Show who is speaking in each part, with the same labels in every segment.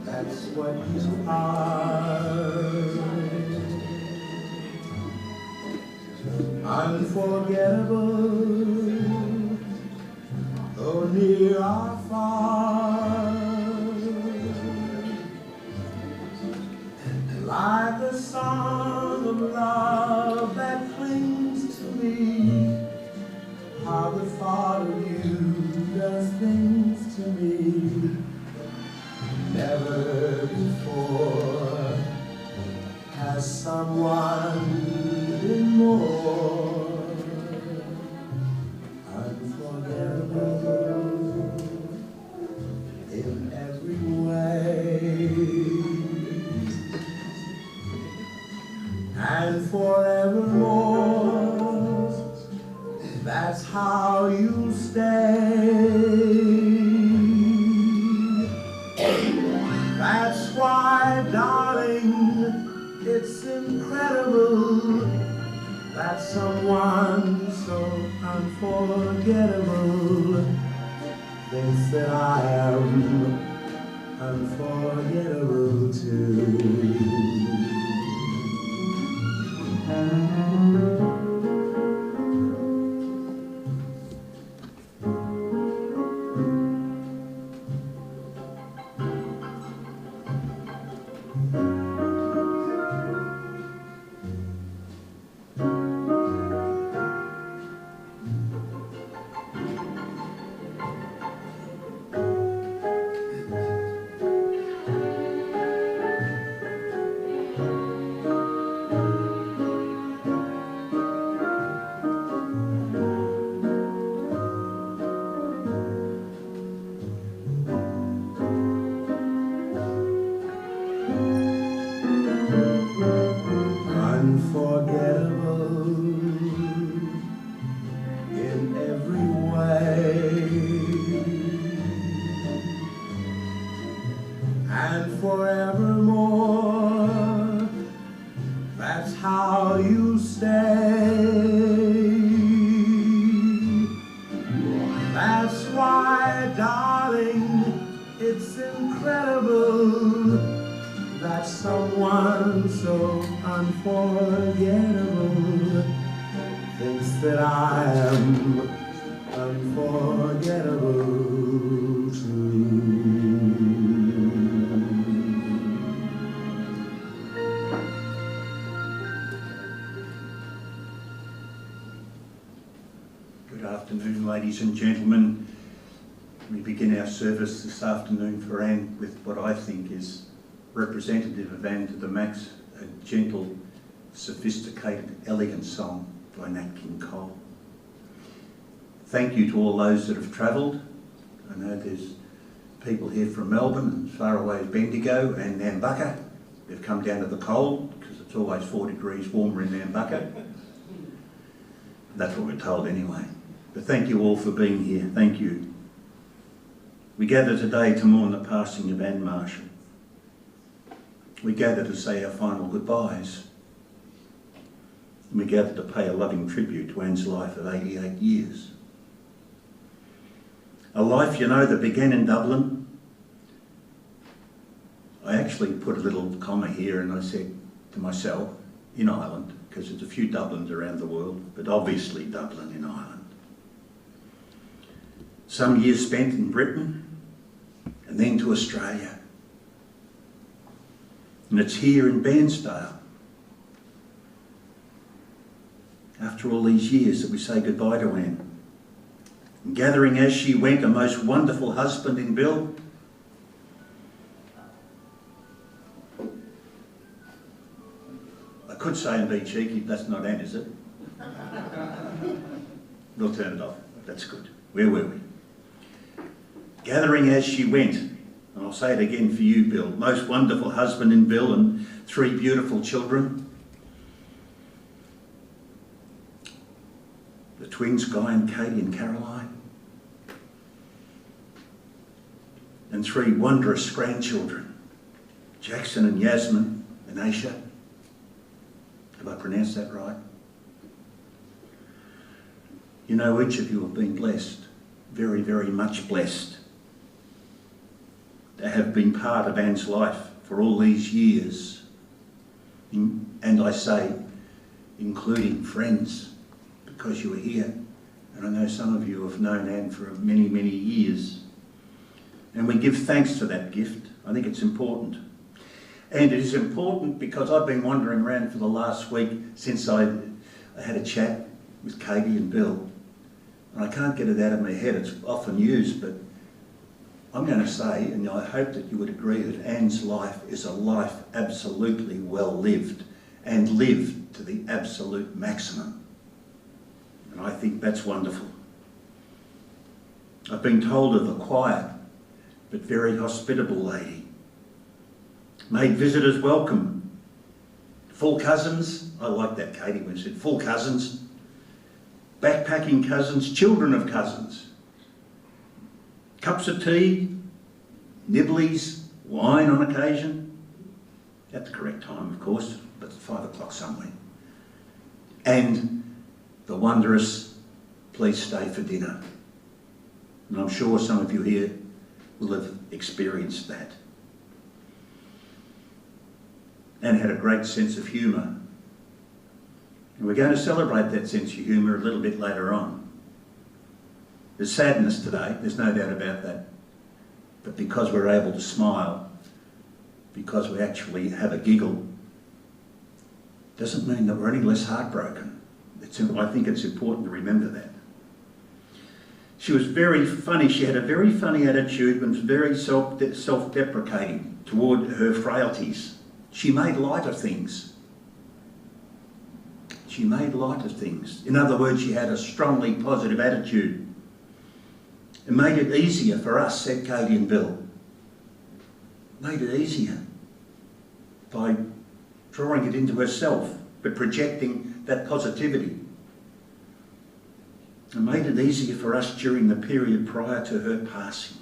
Speaker 1: That's what you are. Unforgettable, though near or far. Like a song of love that clings to me, how the thought of you does things to me. Never before has someone been more unforgettable in every way, and forevermore. That's how you stay. That's why, darling, it's incredible that someone so unforgettable thinks that I am unforgettable too. Unforgettable in every way, and forevermore. That's how you stay. That's why, darling, it's incredible that someone so unforgettable thinks that I am unforgettable too.
Speaker 2: Good afternoon, ladies and gentlemen. We begin our service this afternoon for Anne with what I think is representative of Anne to the max, a gentle, sophisticated, elegant song by Nat King Cole. Thank you to all those that have travelled. I know there's people here from Melbourne and as far away as Bendigo and Nambucca. They've come down to the cold because it's always 4 degrees warmer in Nambucca. That's what we're told anyway. But thank you all for being here. Thank you. We gather today to mourn the passing of Anne Marshall. We gather to say our final goodbyes. And we gather to pay a loving tribute to Anne's life of 88 years. A life, you know, that began in Dublin. I actually put a little comma here and I said to myself, in Ireland, because there's a few Dublins around the world, but obviously Dublin in Ireland. Some years spent in Britain and then to Australia. And it's here in Bairnsdale, after all these years, that we say goodbye to Anne. And gathering as she went a most wonderful husband in Bill. I could say and be cheeky, that's not Anne, is it? We'll turn it off. That's good. Where were we? gathering as she went. And I'll say it again for you, Bill. Most wonderful husband in Bill and 3 beautiful children. The twins, Guy and Katie and Caroline. And 3 wondrous grandchildren, Jackson and Yasmin and Aisha. Have I pronounced that right? You know, each of you have been blessed, very, very much blessed, to have been part of Anne's life for all these years. And I say, including friends, because you were here. And I know some of you have known Anne for many, many years. And we give thanks to that gift. I think it's important. And it is important because I've been wandering around for the last week since I had a chat with Katie and Bill. And I can't get it out of my head. It's often used, but I'm going to say, and I hope that you would agree, that Anne's life is a life absolutely well lived and lived to the absolute maximum. And I think that's wonderful. I've been told of a quiet but very hospitable lady. Made visitors welcome. Full cousins. I like that, Katie, when she said full cousins. Backpacking cousins, children of cousins. Cups of tea, nibblies, wine on occasion. At the correct time, of course, but at 5 o'clock somewhere. And the wondrous, please stay for dinner. And I'm sure some of you here will have experienced that. And had a great sense of humour. And we're going to celebrate that sense of humour a little bit later on. There's sadness today, there's no doubt about that. But because we're able to smile, because we actually have a giggle, doesn't mean that we're any less heartbroken. I think it's important to remember that. She was very funny. She had a very funny attitude and was very self-deprecating toward her frailties. She made light of things. She made light of things. In other words, she had a strongly positive attitude. It made it easier for us, said Katie and Bill. Made it easier by drawing it into herself, but projecting that positivity. It made it easier for us during the period prior to her passing.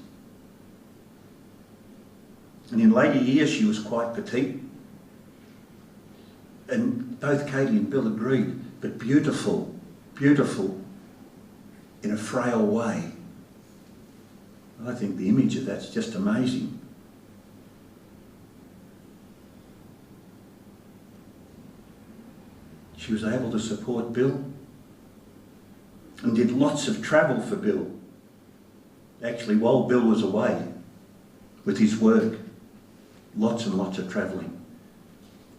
Speaker 2: And in later years, she was quite petite. And both Katie and Bill agreed, but beautiful, beautiful in a frail way. I think the image of that's just amazing. She was able to support Bill and did lots of travel for Bill. Actually, while Bill was away with his work, lots and lots of travelling.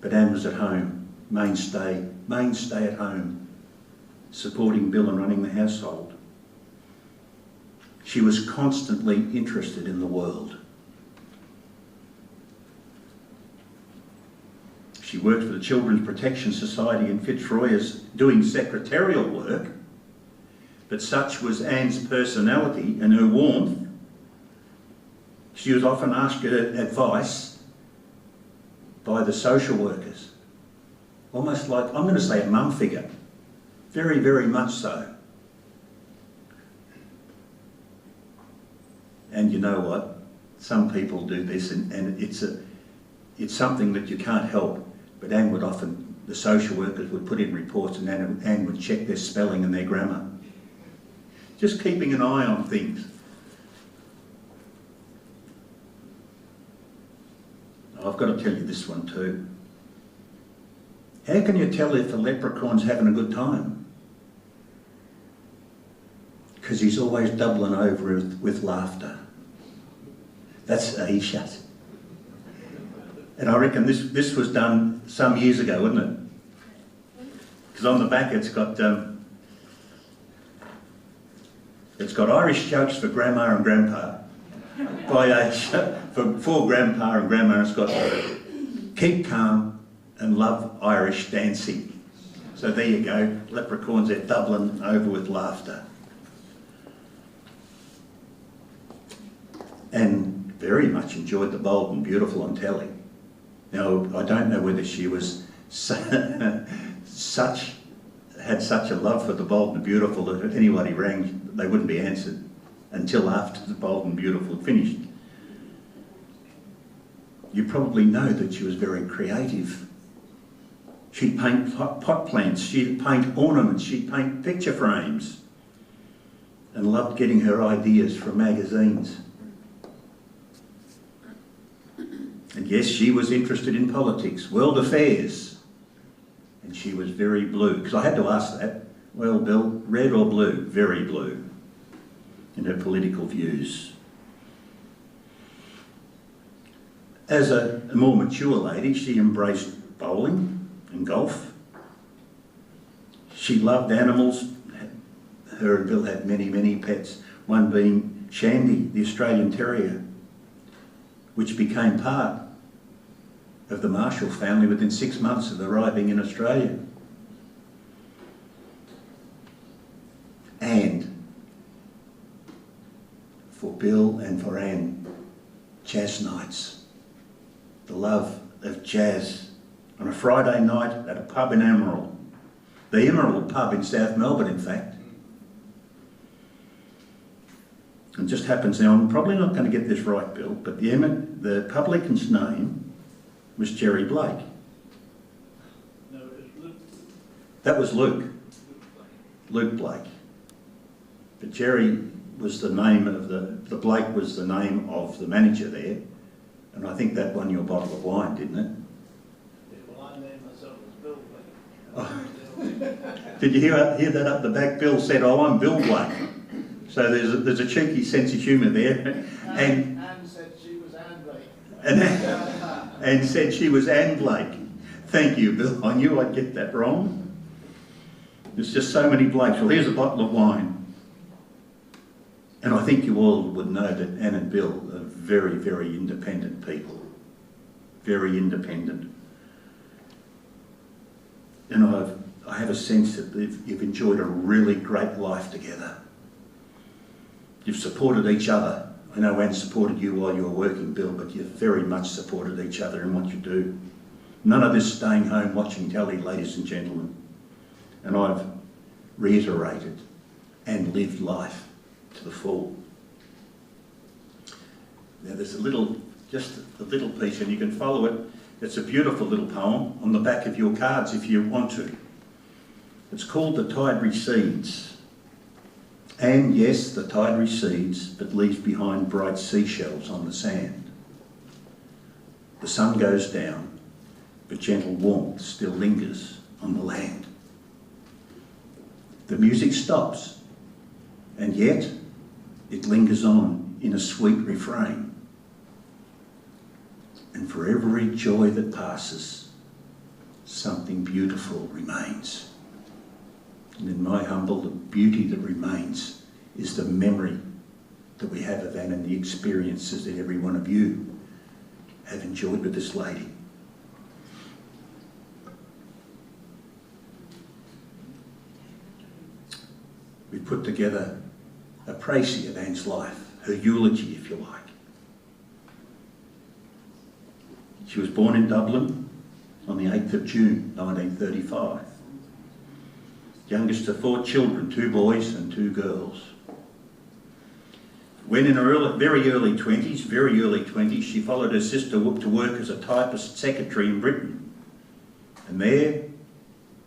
Speaker 2: But Anne was at home, mainstay at home, supporting Bill and running the household. She was constantly interested in the world. She worked for the Children's Protection Society in Fitzroy as doing secretarial work, but such was Anne's personality and her warmth. She was often asked advice by the social workers, almost like, I'm going to say a mum figure, very, very much so. And you know what? Some people do this, and it's something that you can't help. But Anne would often, the social workers would put in reports, and Anne would check their spelling and their grammar. Just keeping an eye on things. I've got to tell you this one too. How can you tell if a leprechaun's having a good time? Because he's always doubling over with laughter. That's Aisha. And I reckon this was done some years ago, wasn't it? Because on the back it's got Irish jokes for Grandma and Grandpa by Aisha. For Grandpa and Grandma, it's got keep calm and love Irish dancing. So there you go, leprechauns are doubling over with laughter. and very much enjoyed The Bold and Beautiful on telly. Now, I don't know whether she was had such a love for The Bold and Beautiful that if anybody rang, they wouldn't be answered until after The Bold and Beautiful had finished. You probably know that she was very creative. She'd paint pot plants, she'd paint ornaments, she'd paint picture frames, and loved getting her ideas from magazines. And yes, she was interested in politics, world affairs, and she was very blue. Because I had to ask that, well, Bill, red or blue? Very blue in her political views. As a more mature lady, she embraced bowling and golf. She loved animals. Her and Bill had many, many pets, one being Shandy, the Australian Terrier, which became part of the Marshall family within 6 months of arriving in Australia. And for Bill and for Anne, jazz nights, the love of jazz on a Friday night at a pub in Emerald, the Emerald pub in South Melbourne, in fact. It just happens now, I'm probably not going to get this right, Bill, but the publican's name was Jerry Blake.
Speaker 3: No, it was Luke.
Speaker 2: That was Luke. Luke Blake. But Jerry was the name of the Blake was the name of the manager there, and I think that won you a bottle of wine, didn't it?
Speaker 3: Yeah, well, I named myself as Bill Blake.
Speaker 2: Oh. Did you hear that up the back? Bill said, "Oh, I'm Bill Blake." So there's a cheeky sense of humour there.
Speaker 3: And said she was Anne Blake.
Speaker 2: And said she was Anne Blake. Thank you, Bill. I knew I'd get that wrong. There's just so many Blakes. Well, here's a bottle of wine. And I think you all would know that Anne and Bill are very, very independent people. Very independent. And I have a sense that you've enjoyed a really great life together. You've supported each other. I know Anne supported you while you were working, Bill, but you've very much supported each other in what you do. None of this staying home watching telly, ladies and gentlemen. And I've reiterated and lived life to the full. Now there's just a little piece, and you can follow it. It's a beautiful little poem on the back of your cards if you want to. It's called The Tide Recedes. And yes, the tide recedes, but leaves behind bright seashells on the sand. The sun goes down, but gentle warmth still lingers on the land. The music stops, and yet it lingers on in a sweet refrain. And for every joy that passes, something beautiful remains. And in my humble, the beauty that remains is the memory that we have of Anne and the experiences that every one of you have enjoyed with this lady. We put together a précis of Anne's life, her eulogy, if you like. She was born in Dublin on the 8th of June, 1935. Youngest of 4 children, 2 boys and 2 girls. When in her very early 20s, she followed her sister to work as a typist secretary in Britain. And there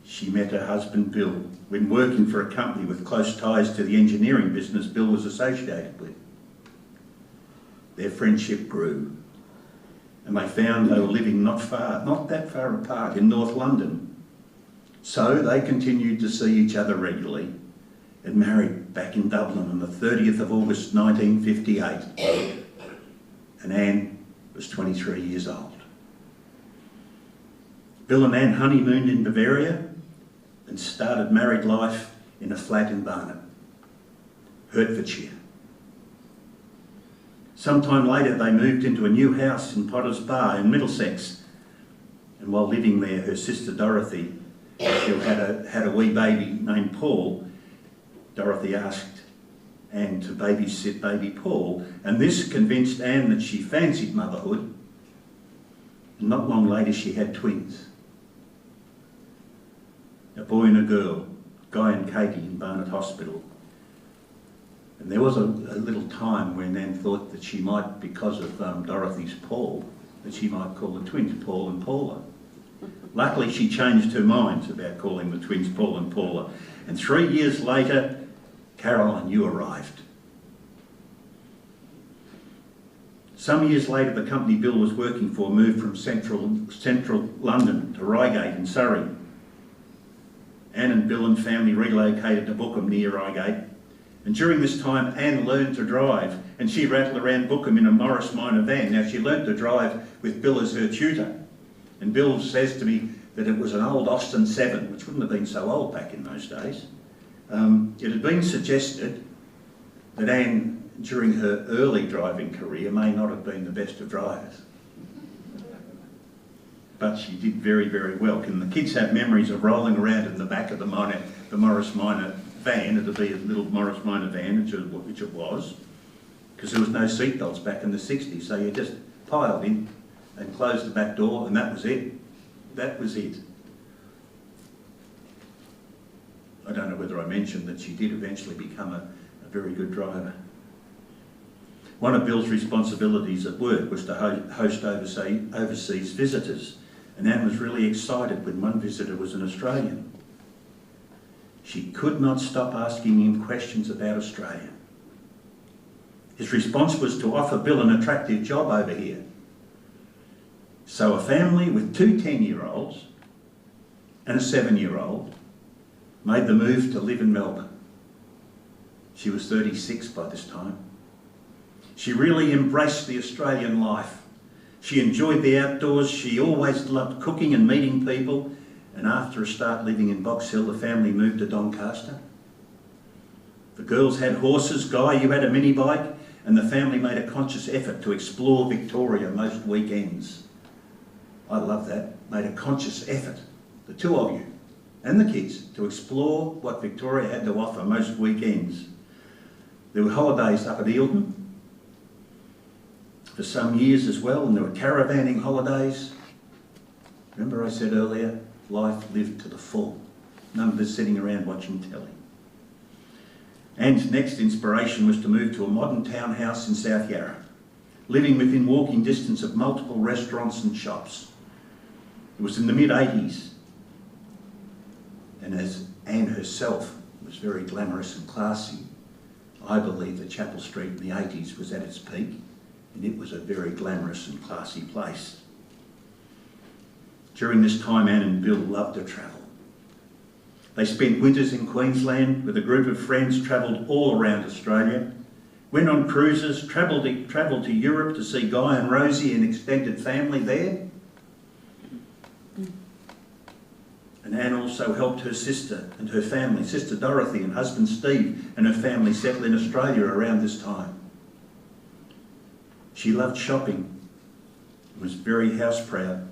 Speaker 2: she met her husband Bill when working for a company with close ties to the engineering business Bill was associated with. Their friendship grew, and they found they were living not that far apart in North London. So they continued to see each other regularly and married back in Dublin on the 30th of August 1958. And Anne was 23 years old. Bill and Anne honeymooned in Bavaria and started married life in a flat in Barnet, Hertfordshire. Sometime later they moved into a new house in Potter's Bar in Middlesex, and while living there her sister Dorothy, she had a wee baby named Paul. Dorothy asked and to babysit baby Paul, and this convinced Anne that she fancied motherhood. And not long later she had twins, a boy and a girl, Guy and Katie, in Barnet Hospital. And there was a little time when Anne thought that she might, because of Dorothy's Paul, that she might call the twins Paul and Paula. Luckily she changed her mind about calling the twins Paul and Paula, and 3 years later, Caroline, you arrived. Some years later, the company Bill was working for moved from central London to Reigate in Surrey. Anne and Bill and family relocated to Bookham near Reigate, and during this time Anne learned to drive, and she rattled around Bookham in a Morris Minor van. Now she learned to drive with Bill as her tutor, and Bill says to me that it was an old Austin 7, which wouldn't have been so old back in those days. It had been suggested that Anne, during her early driving career, may not have been the best of drivers. But she did very, very well. And the kids have memories of rolling around in the back of the Morris Minor van. It'd be a little Morris Minor van, which it was, because there was no seatbelts back in the 60s. So you just piled in and closed the back door, and that was it. That was it. I don't know whether I mentioned that she did eventually become a very good driver. One of Bill's responsibilities at work was to host overseas visitors, and Anne was really excited when one visitor was an Australian. She could not stop asking him questions about Australia. His response was to offer Bill an attractive job over here. So a family with two 10-year-olds and a 7-year-old made the move to live in Melbourne. She was 36 by this time. She really embraced the Australian life. She enjoyed the outdoors. She always loved cooking and meeting people. And after a start living in Box Hill, the family moved to Doncaster. The girls had horses. Guy, you had a mini bike. And the family made a conscious effort to explore Victoria most weekends. I love that. Made a conscious effort, the two of you and the kids, to explore what Victoria had to offer most weekends. There were holidays up at Eildon for some years as well, and there were caravanning holidays. Remember I said earlier, life lived to the full. None of this sitting around watching telly. Anne's next inspiration was to move to a modern townhouse in South Yarra, living within walking distance of multiple restaurants and shops. It was in the mid-80s, and as Anne herself was very glamorous and classy, I believe that Chapel Street in the 80s was at its peak, and it was a very glamorous and classy place. During this time, Anne and Bill loved to travel. They spent winters in Queensland with a group of friends, travelled all around Australia, went on cruises, travelled to Europe to see Guy and Rosie and extended family there. And Anne also helped her sister and her family, Sister Dorothy and husband Steve and her family, settle in Australia around this time. She loved shopping and was very house proud.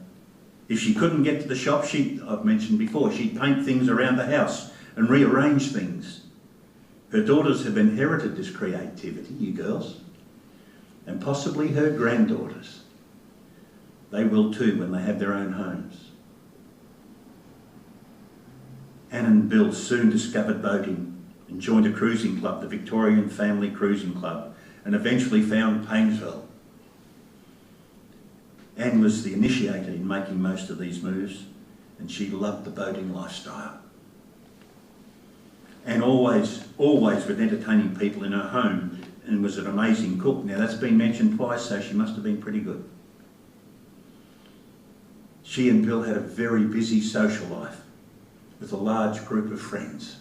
Speaker 2: If she couldn't get to the shop, I've mentioned before, she'd paint things around the house and rearrange things. Her daughters have inherited this creativity, you girls, and possibly her granddaughters. They will too when they have their own homes. Anne and Bill soon discovered boating and joined a cruising club, the Victorian Family Cruising Club, and eventually found Painesville. Anne was the initiator in making most of these moves, and she loved the boating lifestyle. Anne always was entertaining people in her home and was an amazing cook. Now that's been mentioned twice, so she must have been pretty good. She and Bill had a very busy social life with a large group of friends.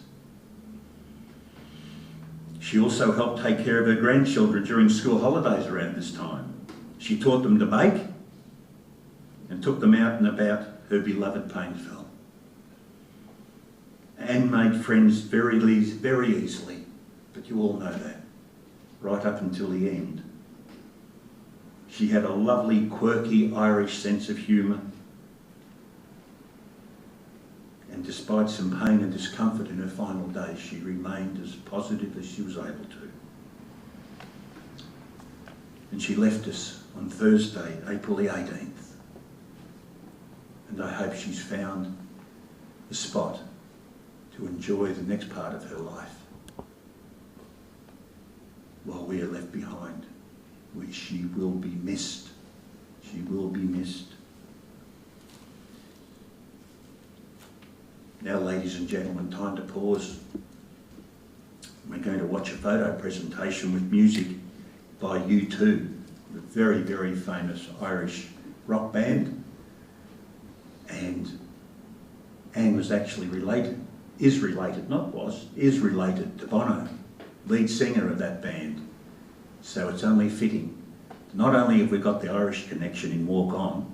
Speaker 2: She also helped take care of her grandchildren during school holidays around this time. She taught them to bake and took them out and about her beloved Painesville. Anne made friends very easily, but you all know that, right up until the end. She had a lovely, quirky Irish sense of humour, and despite some pain and discomfort in her final days, she remained as positive as she was able to. and she left us on Thursday, April the 18th. And I hope she's found a spot to enjoy the next part of her life while we are left behind. She will be missed. She will be missed. Now, ladies and gentlemen, time to pause. We're going to watch a photo presentation with music by U2, a very, very famous Irish rock band. And Anne was actually is related to Bono, lead singer of that band. So it's only fitting. Not only have we got the Irish connection in Walk On,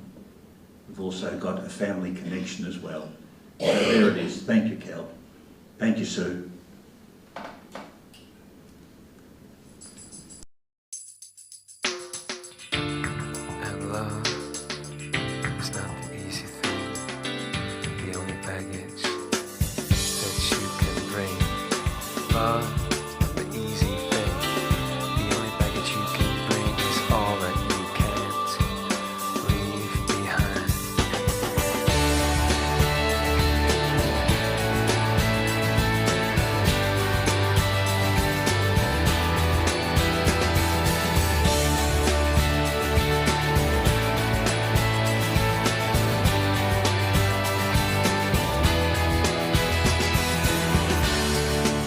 Speaker 2: we've also got a family connection as well. So there it is. Thank you, Cal. Thank you, Sue.
Speaker 4: And love is not the easy thing, the only baggage that you can bring. Love is not the easy thing, the only baggage you can bring is all that you can't leave behind.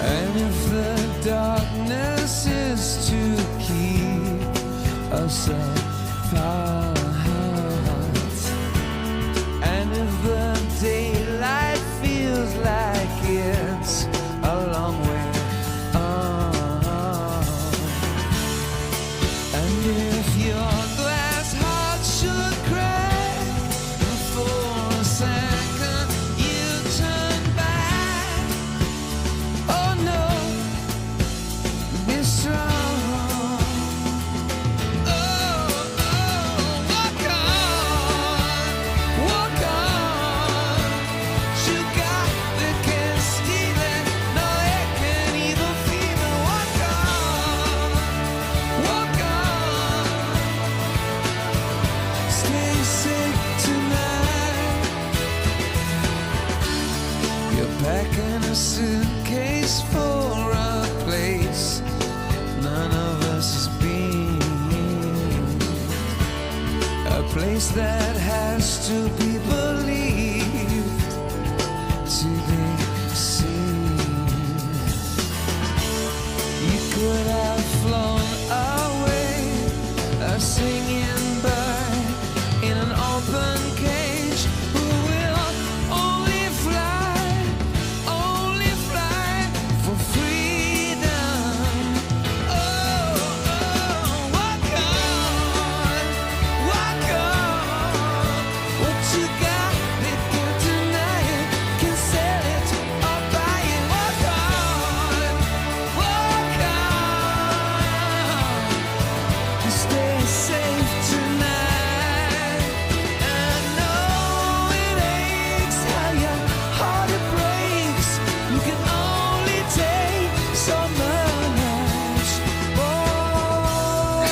Speaker 4: And if the darkness is to keep us apart, and if the daylight feels like it's a long way on, and if your glass heart should crack for a second, you turn back. Oh no, be strong. Walk on. You got the can't steal it, no they can't even feel it. Walk on. Stay safe tonight. You're packing a suitcase for a place none of us has been, a place that has to be believed to be seen. You could have flown away, a singing bird in an open cage who will only fly for freedom. Walk on. What you got, they can't deny it, can sell it or buy it. Walk on. Stay safe tonight. I know it aches, how your heart it breaks. You can only take so much. Walk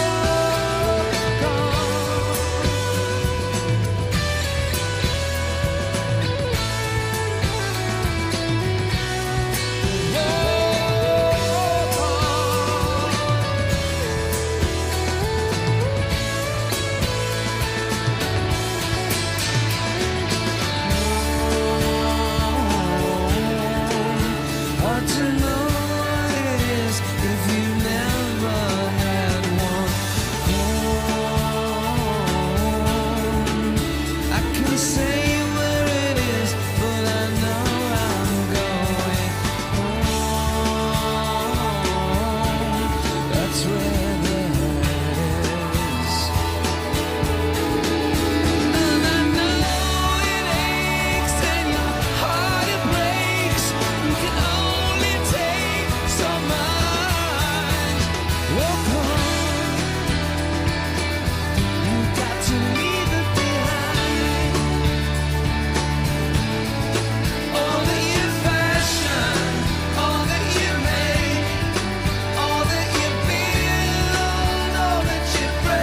Speaker 4: hard to know what it is if you never had one home. I can say where it is, but I know I'm going home. That's where the hurt is. And I know it aches and your heart it breaks. You can only take so much. Walk on. You got to leave it behind. All that you fashion, all that you make, all that you build, all that you break.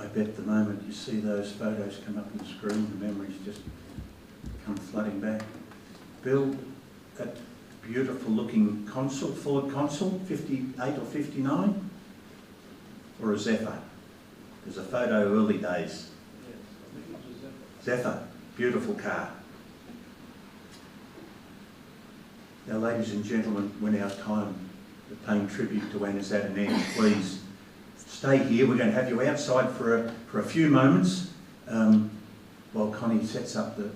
Speaker 2: bet the moment you see those photos come up on the screen, the memories just come flooding back. Bill, that beautiful looking Consul, Ford Consul, 58 or 59? Or a Zephyr? There's a photo early days.
Speaker 3: Yes, I think it was a
Speaker 2: Zephyr, beautiful car. Now, ladies and gentlemen, when our time of paying tribute to Anna's at an end, please stay here. We're going to have you outside for a few moments while Connie sets up the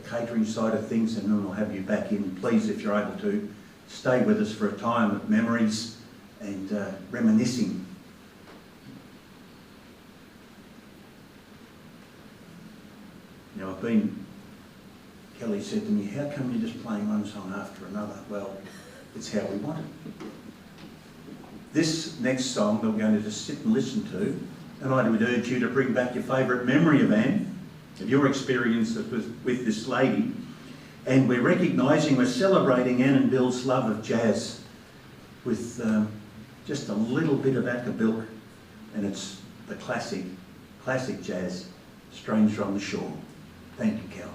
Speaker 2: catering side of things, and then we'll have you back in. Please, if you're able to, stay with us for a time of memories and reminiscing. Now, Kelly said to me, how come you're just playing one song after another? Well, it's how we want it. This next song that we're going to just sit and listen to, and I would urge you to bring back your favourite memory of Anne, of your experience with this lady. And we're recognising, we're celebrating Anne and Bill's love of jazz with just a little bit of Acker-Bilk, and it's the classic jazz, Stranger on the Shore. Thank you, Cal.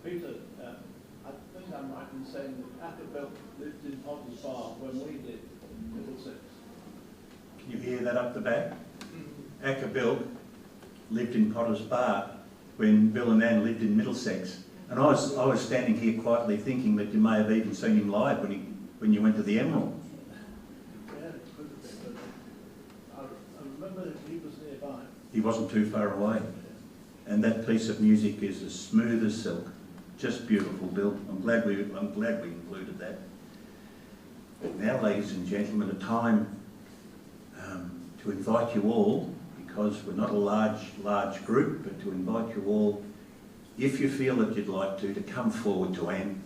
Speaker 3: Peter, I think I'm right in saying that Acker-Bilk lived in Potters Bar when we did in Middlesex.
Speaker 2: Can you hear that up the back? Acker-Bilk lived in Potters Bar when Bill and Ann lived in Middlesex. And I was standing here quietly thinking that you may have even seen him live when you went to the Emerald.
Speaker 3: Yeah, it could have been, but I remember that he was nearby.
Speaker 2: He wasn't too far away. And that piece of music is as smooth as silk. Just beautiful, Bill. I'm glad we included that. Now, ladies and gentlemen, a time to invite you all, because we're not a large group, but to invite you all, if you feel that you'd like to come forward to Anne.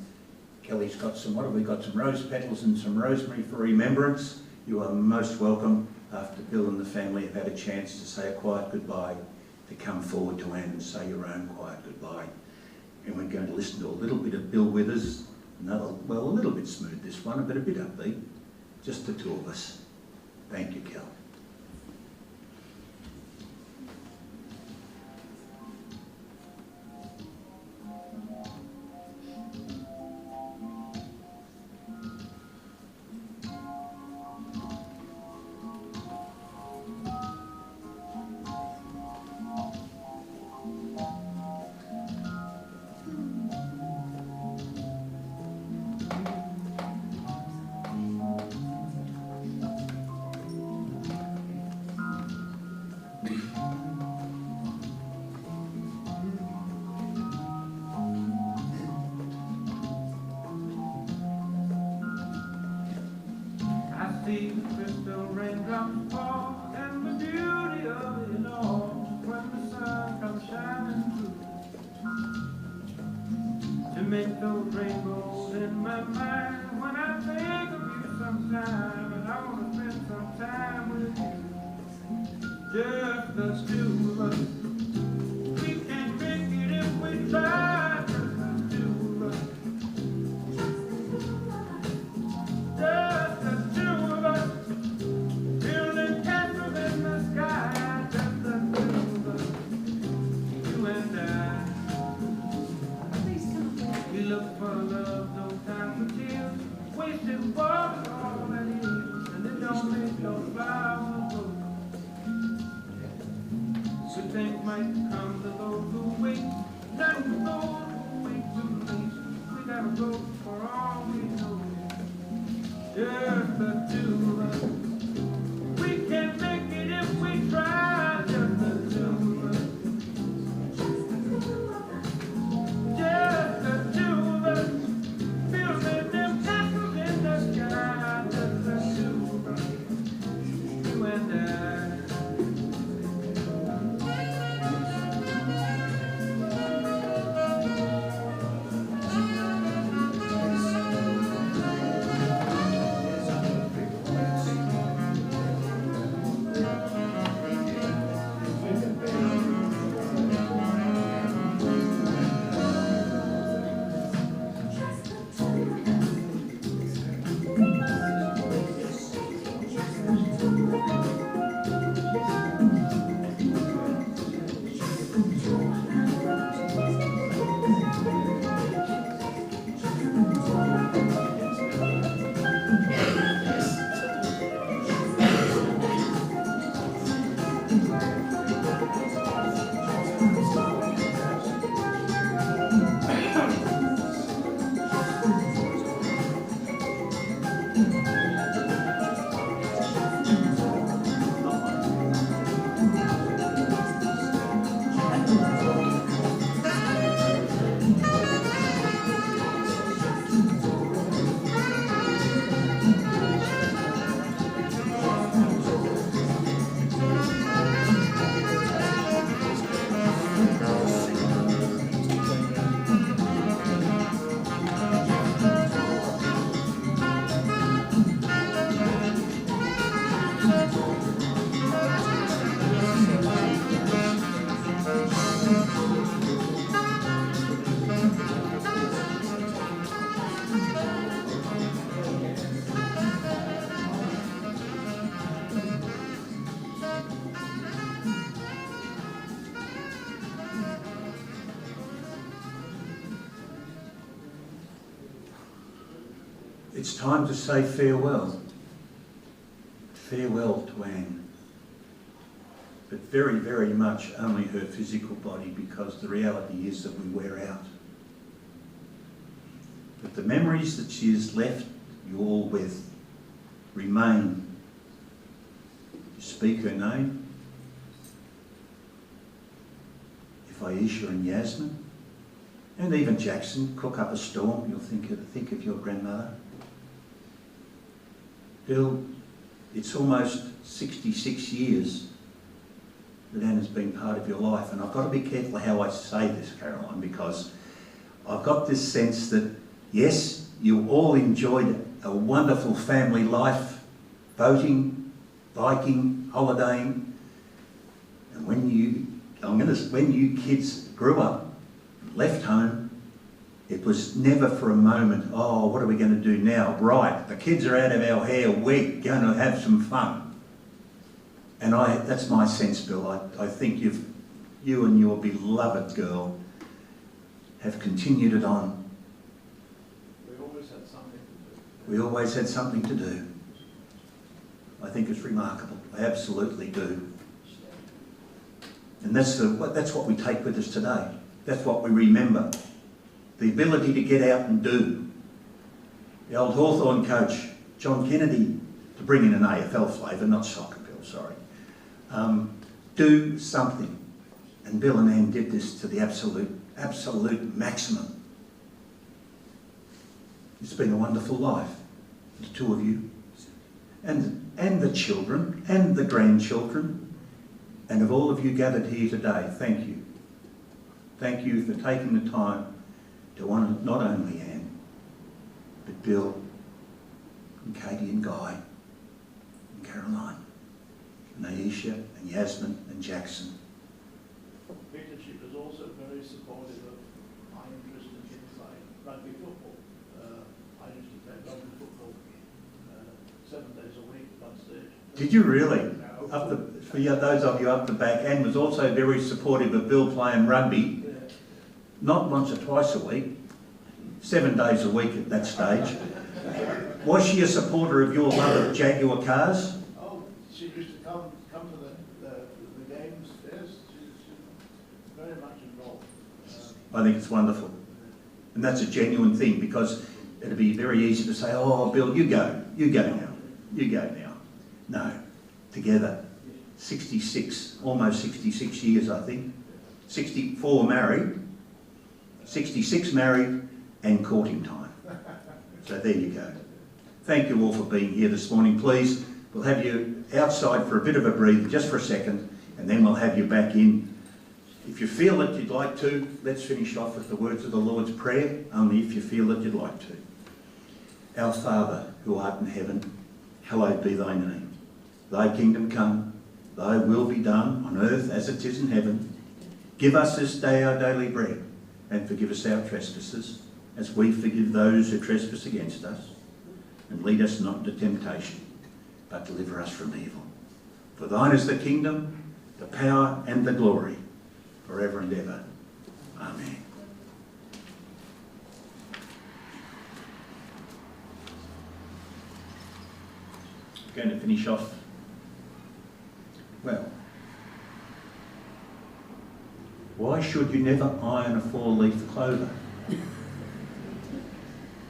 Speaker 2: Kelly's got some, what have we got, some rose petals and some rosemary for remembrance. You are most welcome, after Bill and the family have had a chance to say a quiet goodbye, to come forward to Anne and say your own quiet goodbye. And we're going to listen to a little bit of Bill Withers, another, well, a little bit smooth this one, but a bit upbeat, just the two of us. Thank you, Kel.
Speaker 1: See the crystal raindrops fall and the beauty of it all when the sun comes shining through. To make those rainbows in my mind when I think of you sometime, and I want to spend some time with you. Just the two of us. We can't make it if we try. Just the two of us. Just the two of us. Building castles in the sky. Just the two of us. You and I. We look for love, no time for tears. Wasted water, all that is, and it don't make those flowers grow. Good things might come to those who wait, not to those who wait too late. We gotta go for all we know. Just the two of us. We can make it if we try. Just the two of us. Just the two of us. Building them castles in the sky. Just the two of us. You and I.
Speaker 2: It's time to say farewell. Farewell to Anne. But very, very much only her physical body, because the reality is that we wear out. But the memories that she has left you all with remain. You speak her name. If Aisha and Yasmin, and even Jackson, cook up a storm, you'll think of your grandmother. Bill, it's almost 66 years that Anna's been part of your life. And I've got to be careful how I say this, Caroline, because I've got this sense that, yes, you all enjoyed a wonderful family life, boating, biking, holidaying, and when you kids grew up, left home, it was never for a moment, oh, what are we going to do now? Right, the kids are out of our hair, we're going to have some fun. And that's my sense, Bill. I think you and your beloved girl have continued it on.
Speaker 3: We always had something to do.
Speaker 2: We always had something to do. I think it's remarkable. I absolutely do. And that's what we take with us today. That's what we remember. The ability to get out and do. The old Hawthorn coach, John Kennedy, to bring in an AFL flavour, not soccer, Bill, sorry. Do something. And Bill and Ann did this to the absolute maximum. It's been a wonderful life, the two of you, and the children, and the grandchildren, and of all of you gathered here today, thank you. Thank you for taking the time to honour not only Anne, but Bill, and Katie and Guy, and Caroline, and Aisha, and Yasmin, and Jackson.
Speaker 3: Peter, she was also very supportive of my interest in things like rugby football. I used to play rugby football 7 days a week at one stage.
Speaker 2: Did you really? For those of you up the back, Anne was also very supportive of Bill playing rugby, not once or twice a week, 7 days a week at that stage. Was she a supporter of your love of Jaguar cars?
Speaker 3: Oh, she used to come to the games, yes. She's very much involved.
Speaker 2: I think it's wonderful. And that's a genuine thing, because it'd be very easy to say, oh, Bill, you go now. No, together, 66, almost 66 years, I think. 64 married, 66 married, and courting time. So there you go. Thank you all for being here this morning. Please, we'll have you outside for a bit of a breather, just for a second, and then we'll have you back in. If you feel that you'd like to, let's finish off with the words of the Lord's Prayer, only if you feel that you'd like to. Our Father, who art in heaven, hallowed be thy name. Thy kingdom come, thy will be done on earth as it is in heaven. Give us this day our daily bread, and forgive us our trespasses, as we forgive those who trespass against us. And lead us not into temptation, but deliver us from evil. For thine is the kingdom, the power, and the glory, forever and ever. Amen. I'm going to finish off. Well, why should you never iron a 4-leaf clover?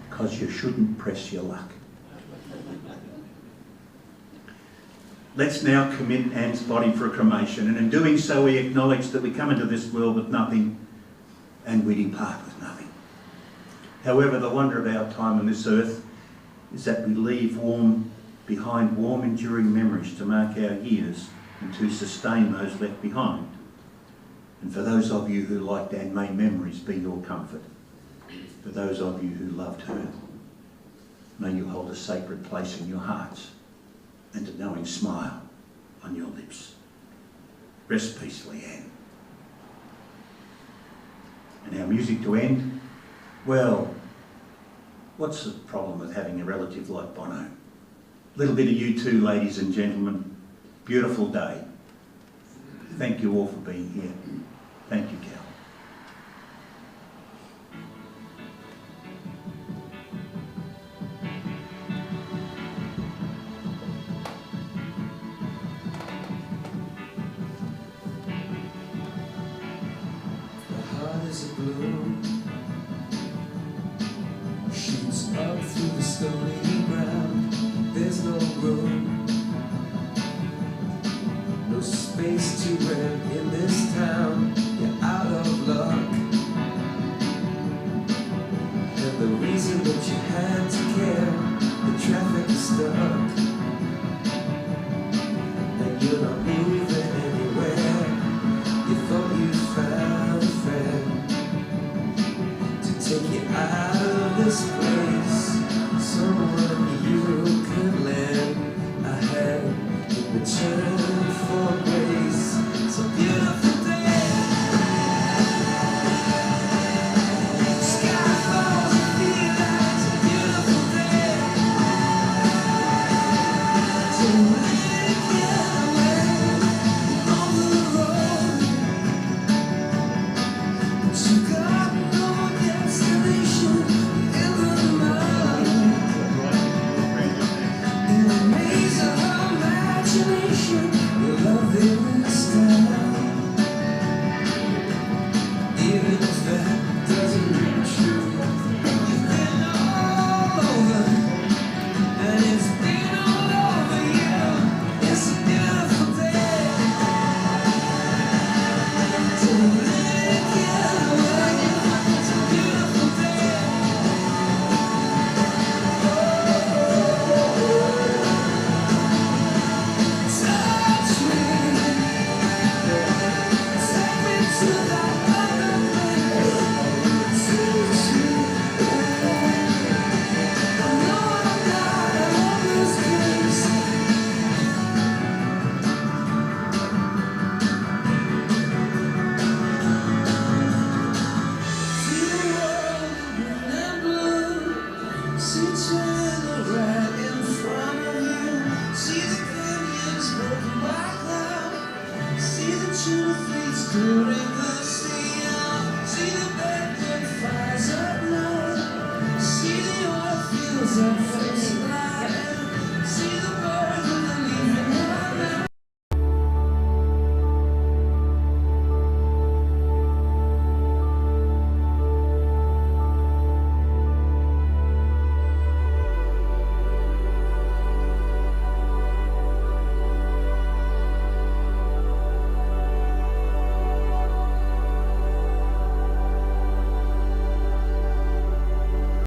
Speaker 2: Because you shouldn't press your luck. Let's now commit Anne's body for cremation, and in doing so we acknowledge that we come into this world with nothing and we depart with nothing. However, the wonder of our time on this earth is that we leave behind warm, enduring memories to mark our years and to sustain those left behind. And for those of you who liked Anne, may memories be your comfort. For those of you who loved her, may you hold a sacred place in your hearts and a knowing smile on your lips. Rest peacefully, Anne. And our music to end, well, what's the problem with having a relative like Bono? A little bit of you too, ladies and gentlemen. Beautiful day. Thank you all for being here. Thank you, Cal.
Speaker 4: Is a bloom shoots up through the stony ground. There's no room, no space to rent in this town. You're out of luck, and the reason that you had to care, the traffic is stuck, and you're not moving anywhere.
Speaker 5: out of this place, someone you could lend a hand in return.